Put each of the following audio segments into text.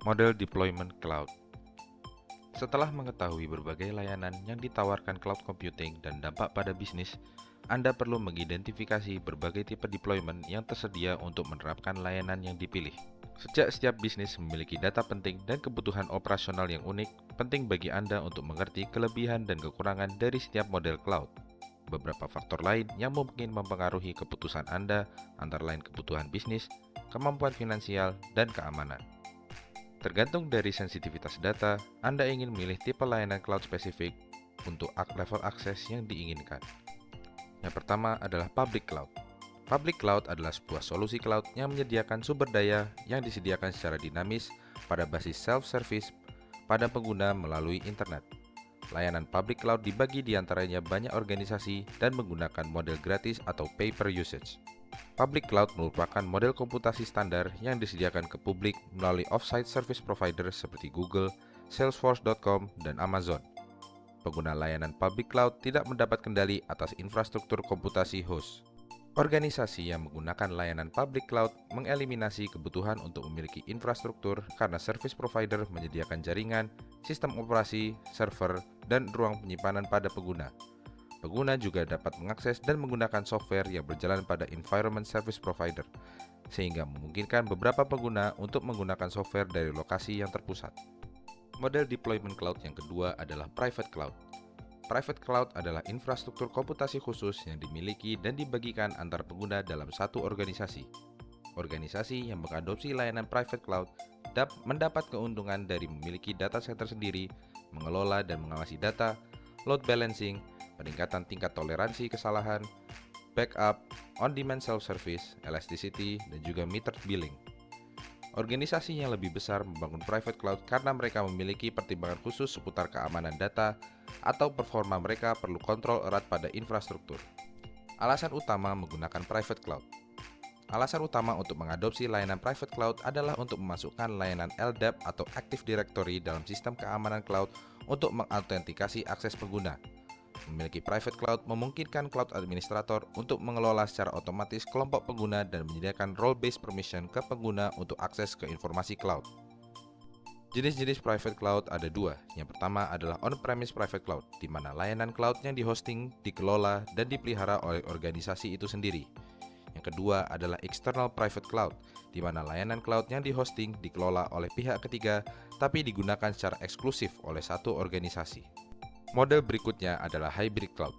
Model deployment cloud. Setelah mengetahui berbagai layanan yang ditawarkan cloud computing dan dampak pada bisnis, Anda perlu mengidentifikasi berbagai tipe deployment yang tersedia untuk menerapkan layanan yang dipilih. Setiap bisnis memiliki data penting dan kebutuhan operasional yang unik, penting bagi Anda untuk mengerti kelebihan dan kekurangan dari setiap model cloud. Beberapa faktor lain yang mungkin mempengaruhi keputusan Anda, antara lain kebutuhan bisnis, kemampuan finansial, dan keamanan. Tergantung dari sensitivitas data, Anda ingin memilih tipe layanan cloud spesifik untuk level akses yang diinginkan. Yang pertama adalah public cloud. Public cloud adalah sebuah solusi cloud yang menyediakan sumber daya yang disediakan secara dinamis pada basis self-service pada pengguna melalui internet. Layanan public cloud dibagi di antaranya banyak organisasi dan menggunakan model gratis atau pay per usage. Public cloud merupakan model komputasi standar yang disediakan ke publik melalui off-site service provider seperti Google, Salesforce.com, dan Amazon. Pengguna layanan public cloud tidak mendapat kendali atas infrastruktur komputasi host. Organisasi yang menggunakan layanan public cloud mengeliminasi kebutuhan untuk memiliki infrastruktur karena service provider menyediakan jaringan, sistem operasi, server, dan ruang penyimpanan pada pengguna. Pengguna juga dapat mengakses dan menggunakan software yang berjalan pada environment service provider, sehingga memungkinkan beberapa pengguna untuk menggunakan software dari lokasi yang terpusat. Model deployment cloud yang kedua adalah private cloud. Private cloud adalah infrastruktur komputasi khusus yang dimiliki dan dibagikan antar pengguna dalam satu organisasi. Organisasi yang mengadopsi layanan private cloud mendapat keuntungan dari memiliki data center sendiri, mengelola dan mengawasi data, load balancing, peningkatan tingkat toleransi kesalahan, backup, on-demand self-service, elasticity, dan juga metered billing. Organisasi yang lebih besar membangun private cloud karena mereka memiliki pertimbangan khusus seputar keamanan data atau performa mereka perlu kontrol erat pada infrastruktur. Alasan utama menggunakan private cloud. Alasan utama untuk mengadopsi layanan private cloud adalah untuk memasukkan layanan LDAP atau Active Directory dalam sistem keamanan cloud untuk mengautentikasi akses pengguna. Memiliki private cloud memungkinkan cloud administrator untuk mengelola secara otomatis kelompok pengguna dan menyediakan role-based permission ke pengguna untuk akses ke informasi cloud. Jenis-jenis private cloud ada dua. Yang pertama adalah on-premise private cloud, di mana layanan cloud yang dihosting, dikelola, dan dipelihara oleh organisasi itu sendiri. Yang kedua adalah external private cloud, di mana layanan cloud yang dihosting dikelola oleh pihak ketiga, tapi digunakan secara eksklusif oleh satu organisasi. Model berikutnya adalah hybrid cloud.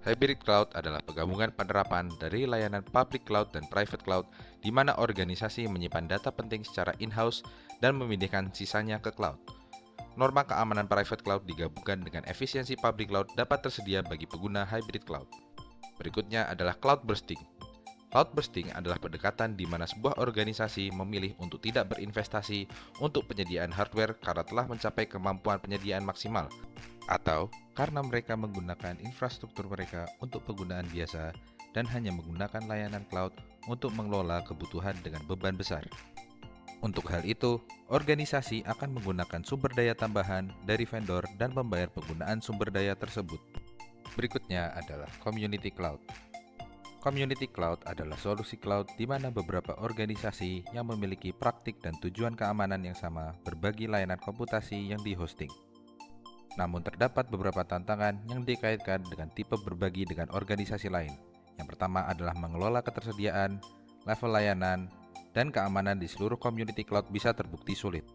Hybrid cloud adalah penggabungan penerapan dari layanan public cloud dan private cloud, di mana organisasi menyimpan data penting secara in-house dan memindahkan sisanya ke cloud. Norma keamanan private cloud digabungkan dengan efisiensi public cloud dapat tersedia bagi pengguna hybrid cloud. Berikutnya adalah cloud bursting. Cloud bursting adalah pendekatan di mana sebuah organisasi memilih untuk tidak berinvestasi untuk penyediaan hardware karena telah mencapai kemampuan penyediaan maksimal, atau karena mereka menggunakan infrastruktur mereka untuk penggunaan biasa dan hanya menggunakan layanan cloud untuk mengelola kebutuhan dengan beban besar. Untuk hal itu, organisasi akan menggunakan sumber daya tambahan dari vendor dan membayar penggunaan sumber daya tersebut. Berikutnya adalah community cloud. Community cloud adalah solusi cloud di mana beberapa organisasi yang memiliki praktik dan tujuan keamanan yang sama berbagi layanan komputasi yang dihosting. Namun terdapat beberapa tantangan yang dikaitkan dengan tipe berbagi dengan organisasi lain. Yang pertama adalah mengelola ketersediaan, level layanan, dan keamanan di seluruh community cloud bisa terbukti sulit.